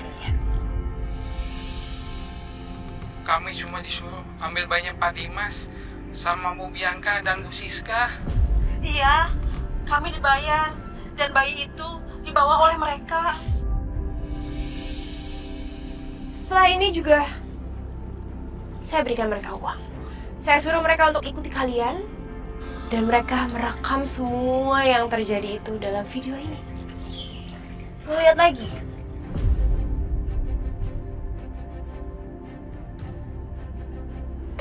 kalian. Kami cuma disuruh ambil bayinya Pak Dimas sama Bu Bianca dan Bu Siska. Iya, kami dibayar dan bayi itu dibawa oleh mereka. Setelah ini juga saya berikan mereka uang. Saya suruh mereka untuk ikuti kalian dan mereka merekam semua yang terjadi itu dalam video ini. Mau lihat lagi?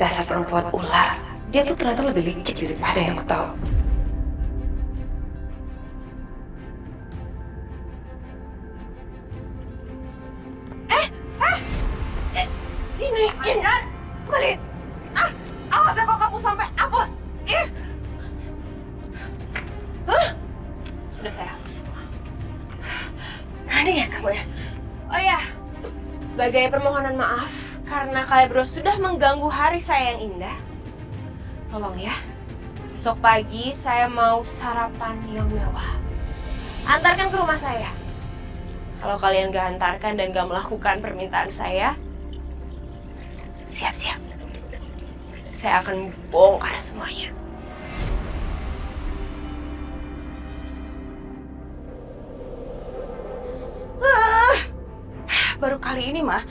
Dasar perempuan ular. Dia tuh ternyata lebih licik daripada yang aku tahu. Sini, Injan. Balik. Awas ya kalau kamu sampai hapus. Sudah saya hapus semua. Berani ya kamu ya? Oh ya, sebagai permohonan maaf karena kalian berdua sudah mengganggu hari saya yang indah. Tolong ya, besok pagi saya mau sarapan yang mewah. Antarkan ke rumah saya. Kalau kalian gak antarkan dan gak melakukan permintaan saya, siap-siap. Saya akan bongkar semuanya. Baru kali ini mah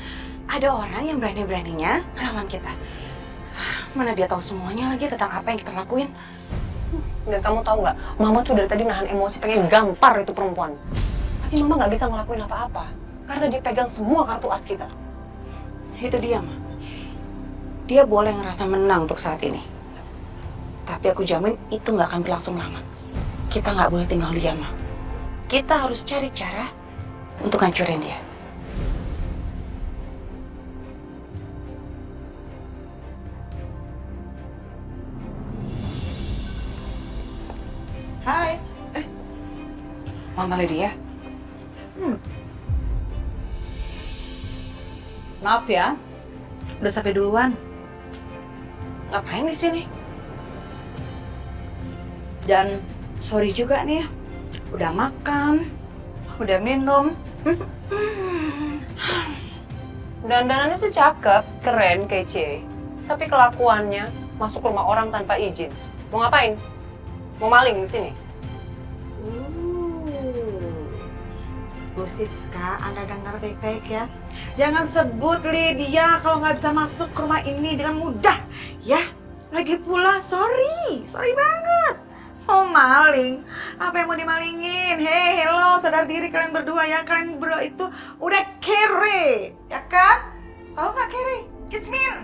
ada orang yang berani-beraninya ngelawan kita. Mana dia tahu semuanya lagi tentang apa yang kita lakuin. Dan kamu tahu nggak, Mama tuh dari tadi nahan emosi pengen gampar itu perempuan. Tapi Mama nggak bisa ngelakuin apa-apa karena dia pegang semua kartu as kita. Itu dia mah. Dia boleh ngerasa menang untuk saat ini. Tapi aku jamin itu nggak akan berlangsung lama. Kita nggak boleh tinggal diam mah. Kita harus cari cara untuk hancurin dia. Hai. Mama Lydia. Maaf ya, udah sampai duluan. Ngapain di sini? Dan sorry juga nih, udah makan, udah minum. Dandanannya sih cakep, keren, kece. Tapi kelakuannya masuk rumah orang tanpa izin. Mau ngapain? Mau maling di sini? Bu Siska, Anda dengar baik-baik ya. Jangan sebut Lydia kalau nggak bisa masuk ke rumah ini dengan mudah, ya. Lagi pula, sorry banget. Mau maling? Apa yang mau dimalingin? Hei, hello, sadar diri kalian berdua ya. Kalian berdua itu udah kere, ya kan? Tahu nggak kere? Kismin.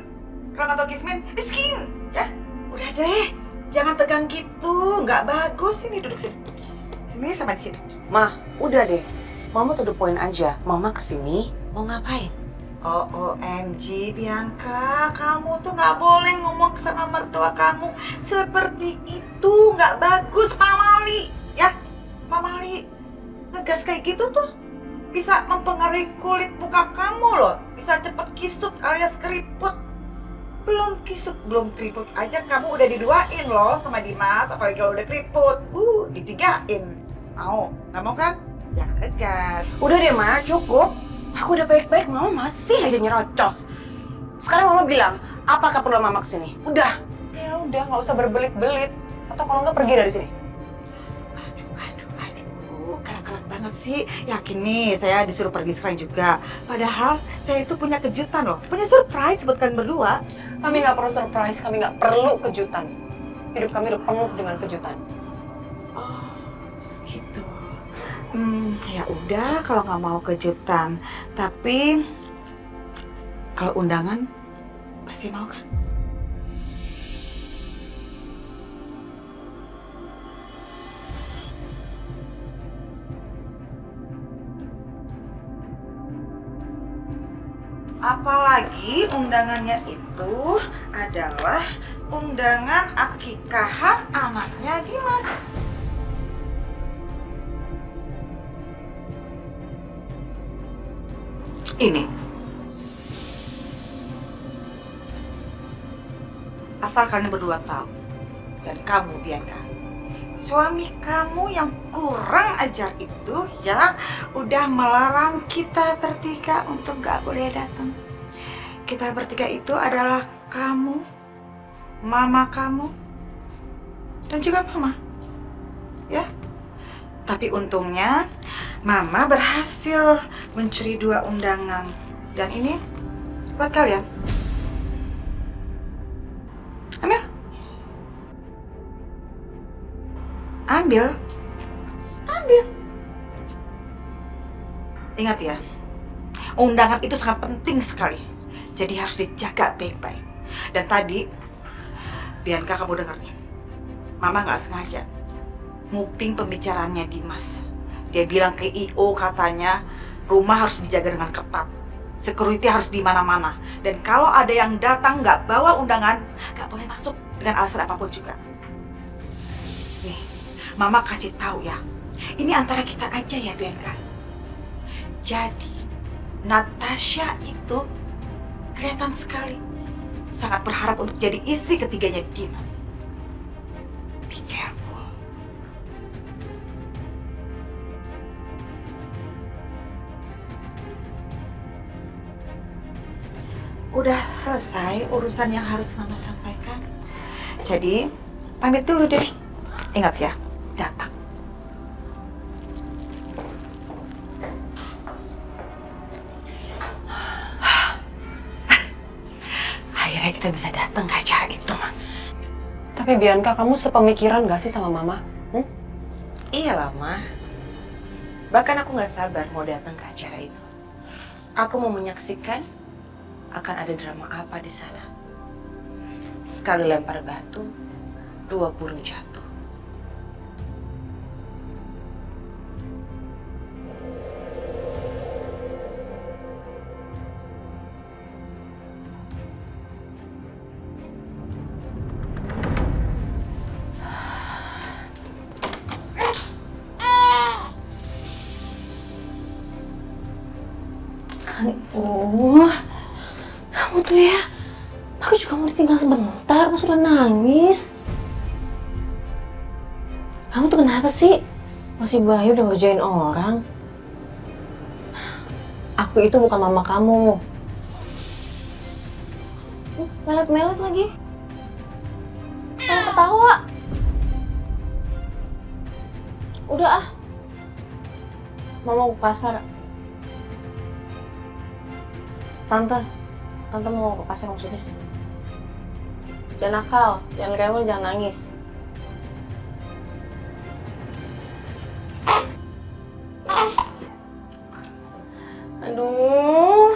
Kalau nggak tahu kismin, miskin, ya. Udah deh, jangan tegang gitu. Nggak bagus ini, duduk sini. Sini sama di sini. Ma, udah deh. Mama to the point aja. Mama kesini mau ngapain? OMG Bianca, kamu tuh nggak boleh ngomong sama mertua kamu seperti itu, nggak bagus Pak Mali, ya Pak Mali ngegas kayak gitu tuh bisa mempengaruhi kulit muka kamu loh, bisa cepet kisut alias keriput. Belum kisut, belum keriput aja kamu udah diduain loh sama Dimas, apalagi kalau udah keriput, ditigain. Mau? Nggak mau kan? Jangan ngegas. Udah deh Ma, cukup. Aku udah baik-baik, Mama masih aja nyerocos. Sekarang Mama bilang, apakah perlu Mama kesini? Udah. Ya udah, nggak usah berbelit-belit. Atau kalau nggak pergi dari sini. Aduh, galak-galak banget sih. Yakin nih, saya disuruh pergi sekarang juga. Padahal saya itu punya kejutan loh, punya surprise buat kalian berdua. Kami nggak perlu surprise, kami nggak perlu kejutan. Hidup kami udah penuh dengan kejutan. Oh, gitu. Ya udah kalau nggak mau kejutan. Tapi kalau undangan pasti mau kan? Apalagi undangannya itu adalah undangan akikahan anaknya Dimas. Ini. Asal kalian berdua tahu, dan kamu Bianca, suami kamu yang kurang ajar itu ya udah melarang kita bertiga untuk gak boleh datang. Kita bertiga itu adalah kamu, mama kamu, dan juga mama. Ya. Tapi untungnya mama berhasil mencuri 2 undangan. Dan ini buat kalian. Ambil. Ambil. Ambil. Ingat ya, undangan itu sangat penting sekali. Jadi harus dijaga baik-baik. Dan tadi, Bianca kamu dengar nih, Mama nggak sengaja nguping pembicaraannya Dimas. Dia bilang ke IO katanya rumah harus dijaga dengan ketat. Security harus di mana-mana. Dan kalau ada yang datang nggak bawa undangan, nggak boleh masuk dengan alasan apapun juga. Nih, Mama kasih tahu ya. Ini antara kita aja ya, Bianca. Jadi, Natasha itu kelihatan sekali sangat berharap untuk jadi istri ketiganya Dimas. Be careful. Udah selesai urusan yang harus Mama sampaikan. Jadi, pamit dulu deh. Ingat ya, datang. Akhirnya kita bisa datang ke acara itu, Ma. Tapi Bianca, kamu sepemikiran gak sih sama Mama? Iya lah, Ma. Bahkan aku nggak sabar mau datang ke acara itu. Aku mau menyaksikan akan ada drama apa di sana. Sekali lempar batu, 2 burung jatuh. Kamu tuh ya, aku juga mau ditinggal sebentar, mas udah nangis. Kamu tuh kenapa sih? Masih Bayu udah ngerjain orang. Aku itu bukan mama kamu. Melet-melet lagi. Kamu ketawa. Udah ah. Mama mau ke pasar. Tante mau ke pasar maksudnya. Jangan nakal, jangan rewel, jangan nangis. Aduh.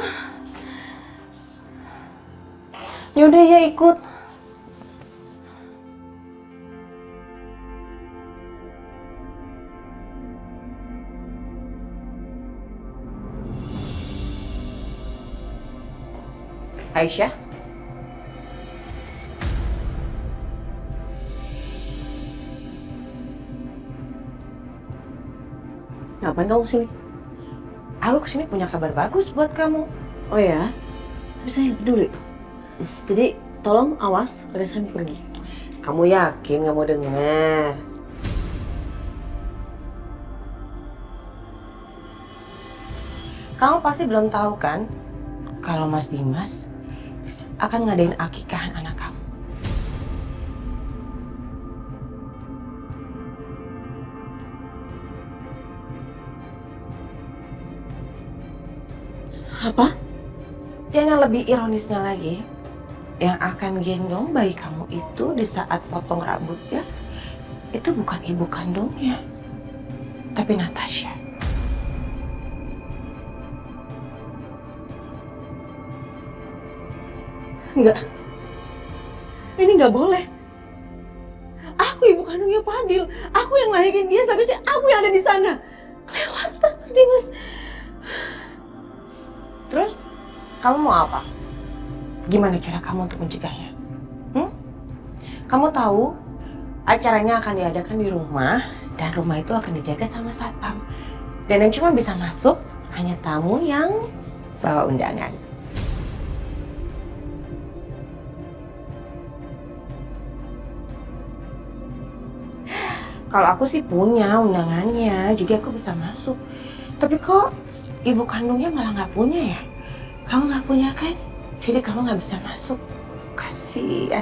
Yaudah ya ikut. Aisyah? Ngapain kamu sini? Aku kesini punya kabar bagus buat kamu. Oh ya? Tapi saya nggak peduli tuh. Jadi tolong awas pada saya mau pergi. Kamu yakin nggak mau dengar? Kamu pasti belum tahu kan kalau Mas Dimas akan ngadain akikahan anak kamu. Apa? Dan yang lebih ironisnya lagi, yang akan gendong bayi kamu itu di saat potong rambutnya, itu bukan ibu kandungnya, tapi Natasha. Enggak. Ini nggak boleh. Aku ibu kandungnya Fadil. Aku yang lahirin dia, seharusnya aku yang ada di sana. Kelewatan, Mas Dimas. Terus, kamu mau apa? Gimana cara kamu untuk mencegahnya? Kamu tahu, acaranya akan diadakan di rumah, dan rumah itu akan dijaga sama satpam. Dan yang cuma bisa masuk, hanya tamu yang bawa undangan. Kalau aku sih punya undangannya, jadi aku bisa masuk. Tapi kok ibu kandungnya malah nggak punya ya? Kamu nggak punya kan? Jadi kamu nggak bisa masuk. Kasian.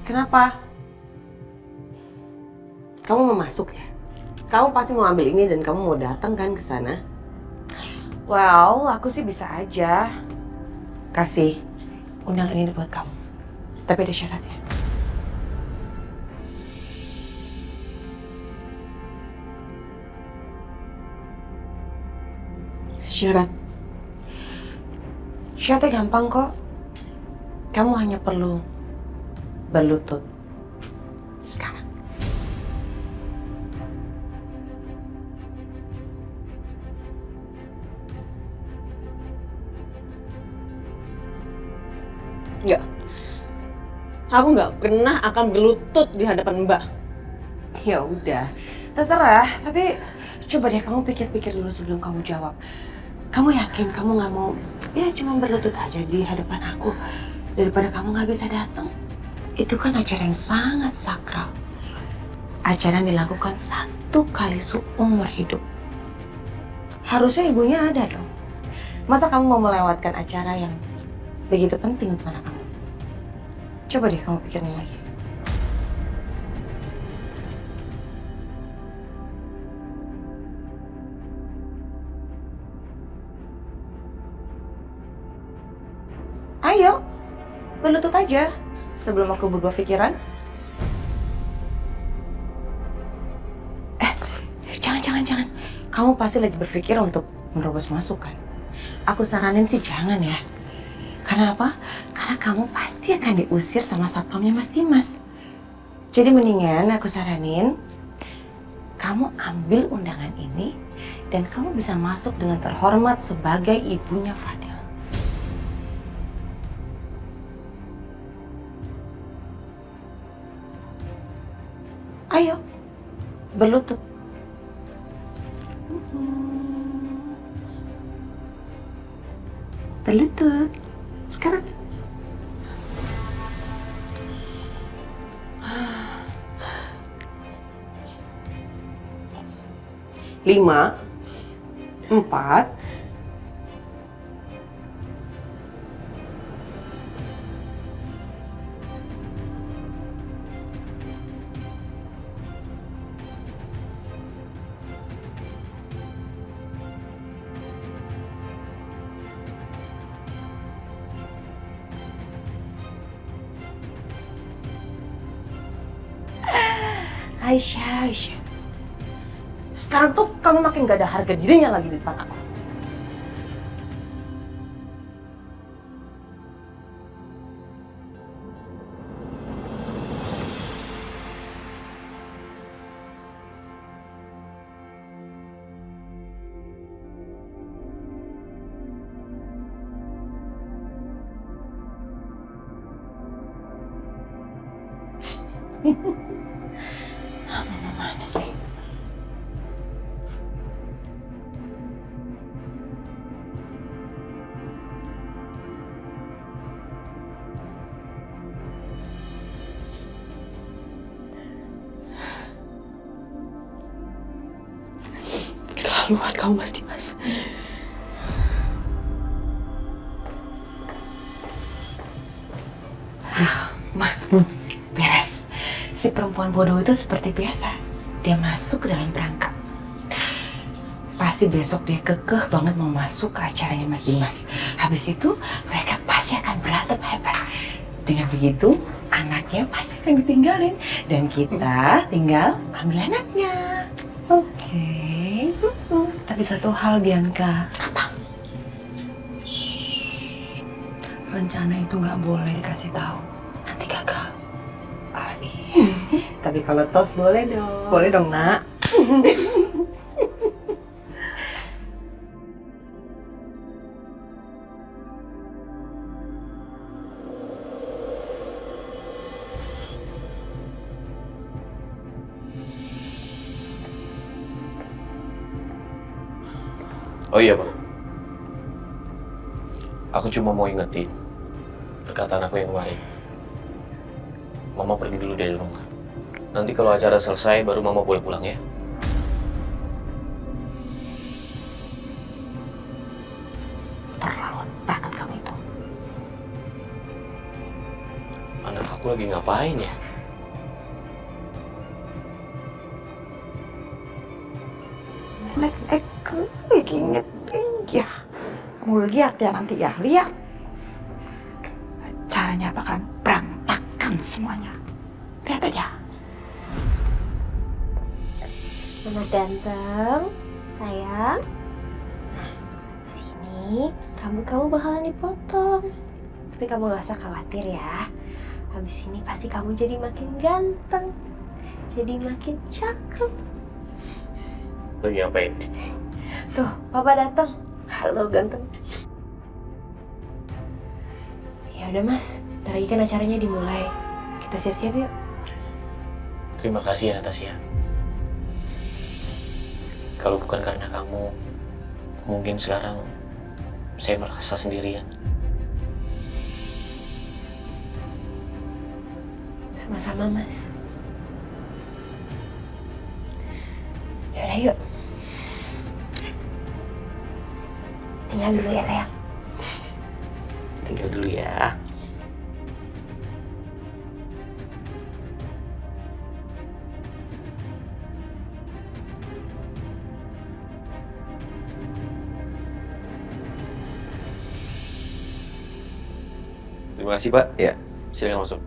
Kenapa? Kamu mau masuk ya? Kamu pasti mau ambil ini dan kamu mau datang kan ke sana? Well, aku sih bisa aja kasih undangan ini buat kamu. Tapi ada syaratnya. Syaratnya gampang kok. Kamu hanya perlu berlutut sekarang. Enggak. Aku nggak pernah akan berlutut di hadapan Mbak. Ya udah, terserah. Tapi coba deh kamu pikir-pikir dulu sebelum kamu jawab. Kamu yakin kamu nggak mau ya cuma berlutut aja di hadapan aku daripada kamu nggak bisa datang? Itu kan acara yang sangat sakral. Acara yang dilakukan 1 kali seumur hidup. Harusnya ibunya ada dong. Masa kamu mau melewatkan acara yang begitu penting untuk anak kamu? Coba deh kamu pikirin lagi. Ayo, berlutut aja sebelum aku berubah pikiran. Jangan. Kamu pasti lagi berpikir untuk menerobos masuk kan? Aku saranin sih jangan ya. Karena apa? Karena kamu pasti akan diusir sama satpamnya Mas Dimas. Jadi mendingan aku saranin kamu ambil undangan ini dan kamu bisa masuk dengan terhormat sebagai ibunya Fadil. Ayo, berlutut. Berlutut. Sekarang. Lima, 4, Aisyah. Sekarang tuh kamu makin gak ada harga dirinya lagi di depan aku. Mama mana sih? Keluar kamu Mas Dimas. Beres. Si perempuan bodoh itu seperti biasa. Dia masuk ke dalam perangkap. Pasti besok dia kekeh banget mau masuk ke acaranya Mas Dimas. Habis itu mereka pasti akan berantem hebat. Dengan begitu anaknya pasti akan ditinggalin. Dan kita tinggal ambil anaknya. Oke. Tapi satu hal Bianca. Apa? Rencana itu nggak boleh dikasih tahu. Nanti gagal. Ah iya. Tapi kalau tos boleh dong. Boleh dong, Nak. Oh iya, Bang. Aku cuma mau ingetin perkataan aku yang kemarin. Mama pergi dulu dari rumah. Nanti kalau acara selesai baru Mama boleh pulang ya. Terlaluan banget kamu itu. Anak aku lagi ngapain ya? Aku lagi ngeping ya. Kamu lihat ya nanti ya, lihat. Caranya bakalan berantakan semuanya. Lihat aja. Mama ganteng, sayang. Nah, sini rambut kamu bakalan dipotong. Tapi kamu gak usah khawatir ya. Habis ini pasti kamu jadi makin ganteng. Jadi makin cakep. Lagi ngapain? Tuh, Papa datang. Halo ganteng. Ya udah Mas, ntar lagi kan acaranya dimulai. Kita siap-siap yuk. Terima kasih ya Natasha. Kalau bukan karena kamu, mungkin sekarang saya merasa sendirian. Sama-sama Mas. Yaudah yuk. Tinggal dulu ya sayang. Tinggal dulu ya. Terima kasih Pak. Ya, silakan masuk.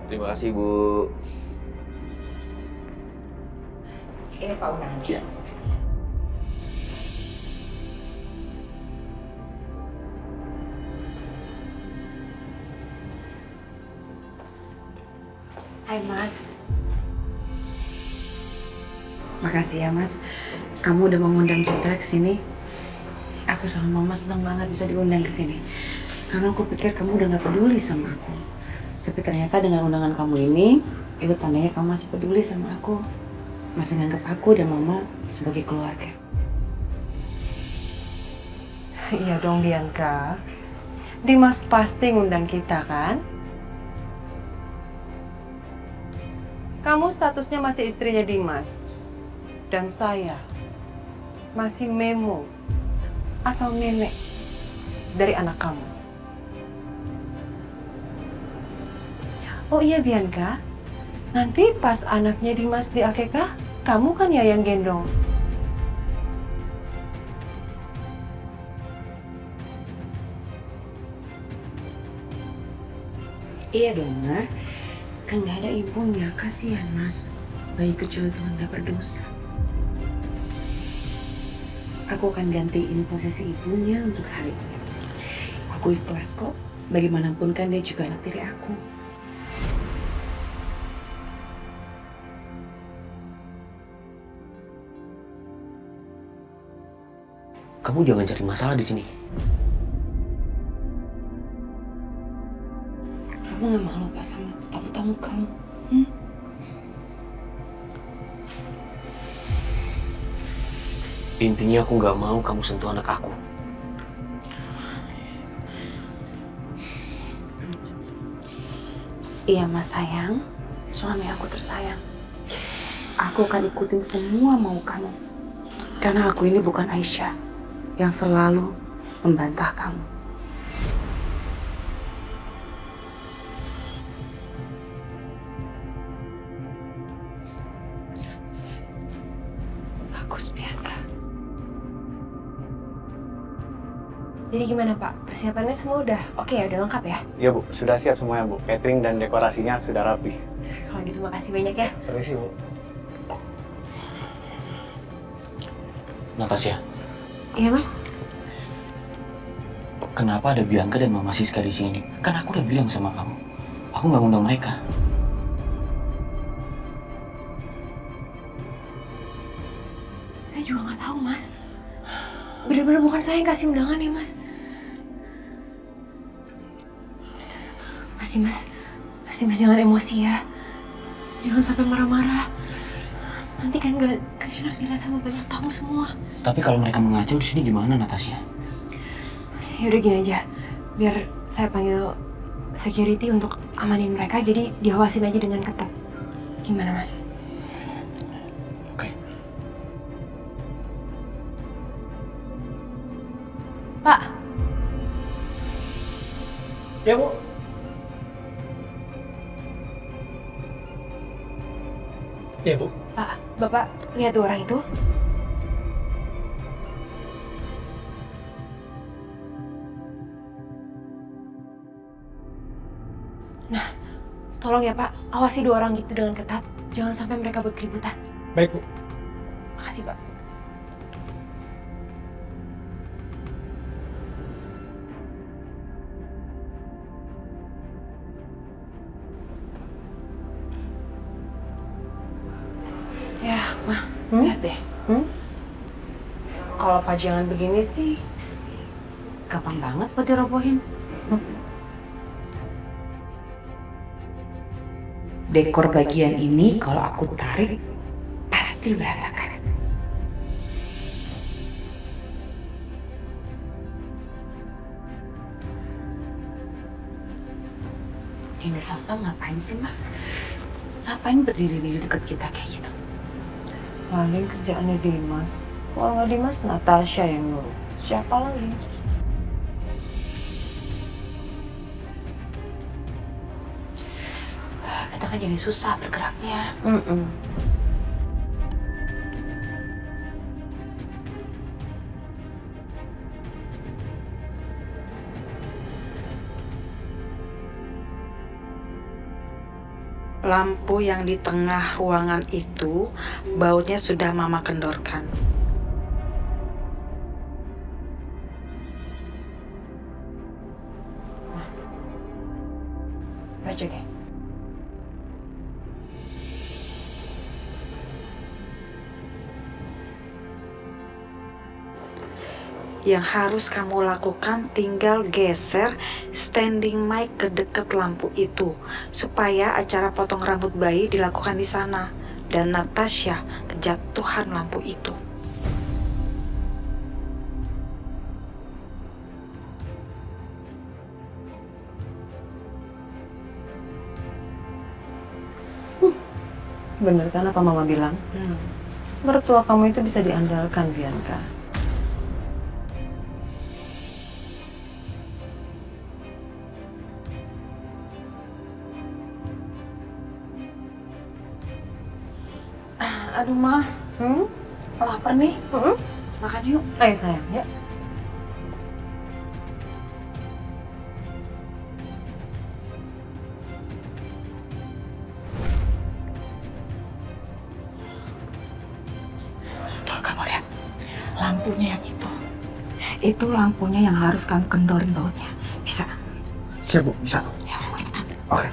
Terima kasih Bu. Ini Pak undangan. Ya. Hai Mas. Makasih ya Mas. Kamu udah mengundang kita ke sini. Aku sama Mama senang banget bisa diundang ke sini. Karena aku pikir kamu udah gak peduli sama aku. Tapi ternyata dengan undangan kamu ini, itu tandanya kamu masih peduli sama aku. Masih nganggap aku dan Mama sebagai keluarga. Iya dong Bianca. Dimas pasti ngundang kita kan? Kamu statusnya masih istrinya Dimas. Dan saya masih memo atau nenek dari anak kamu. Oh iya Bianca, nanti pas anaknya Dimas di akekah, kamu kan ya yang gendong. Iya dong, Mar. Kan gak ada ibunya, kasihan Mas. Bayi kecil itu kan gak berdosa. Aku akan gantiin posisi ibunya untuk hari ini. Aku ikhlas kok. Bagaimanapun kan dia juga anak tiri aku. Kamu jangan cari masalah di sini. Kamu gak malu pas sama tamu-tamu kamu? Intinya aku nggak mau kamu sentuh anak aku. Iya Mas sayang, suami aku tersayang. Aku akan ikutin semua mau kamu. Karena aku ini bukan Aisyah yang selalu membantah kamu. Bagus Bianca. Jadi gimana Pak? Persiapannya semua udah oke ya? Udah lengkap ya? Iya Bu, sudah siap semuanya Bu. Catering dan dekorasinya sudah rapi. Kalau gitu makasih banyak ya. Permisi Bu. Natasha, Iya Mas? kenapa ada Bianca dan Mama Siska di sini? Kan aku udah bilang sama kamu, aku nggak ngundang mereka. Saya juga nggak tahu Mas. Bener-bener bukan saya yang kasih undangan ya Mas. Masih Mas jangan emosi ya. Jangan sampai marah-marah. Nanti kan gak enak dilihat sama banyak tamu semua. Tapi kalau mereka mengacau di sini gimana, Natasha? Yaudah gini aja, biar saya panggil security untuk amanin mereka, jadi diawasin aja dengan ketat. Gimana Mas? Oke. Pak, Ya, Bu. Ya, Bu. Pak, Bapak lihat tuh orang itu? Nah, tolong ya Pak, awasi 2 orang itu dengan ketat. Jangan sampai mereka buat keributan. Baik, Bu. Makasih Pak. Ya, Mah, lihat deh. Kalau pajangan begini sih, gampang banget buat dirobohin. Dekor bagian ini kalau aku tarik pasti berantakan. Ini satpam ngapain sih, Mak? Ngapain berdiri di dekat kita kayak gitu? Paling kerjaannya Dimas. Kalau nggak Dimas, Natasha yang nyuruh. Siapa lagi? Kita kan jadi susah bergeraknya. Lampu yang di tengah ruangan itu bautnya sudah Mama kendorkan. Baca deh. Yang harus kamu lakukan tinggal geser standing mic ke dekat lampu itu supaya acara potong rambut bayi dilakukan di sana dan Natasha kejatuhan lampu itu. Bener kan apa Mama bilang? Mertua kamu itu bisa diandalkan, Bianca. Aduh, Ma. Lapar nih. Makan yuk. Ayo sayang, ya. Tuh, kamu lihat. Lampunya yang itu. Itu lampunya yang harus kamu kendorin bautnya. Bisa? Siap, Bu. Bisa. Ya, cepetan. Oke.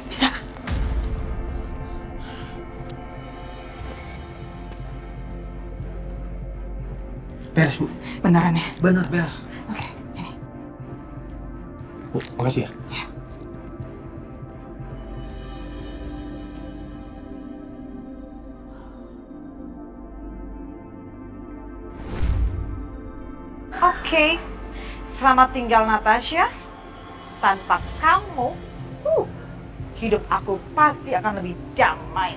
Bisa? Beres, Bu. Beneran ya? Benar, beres. Oke, ini. Bu, makasih ya. Oke, selamat tinggal Natasha. Tanpa kamu, hidup aku pasti akan lebih damai.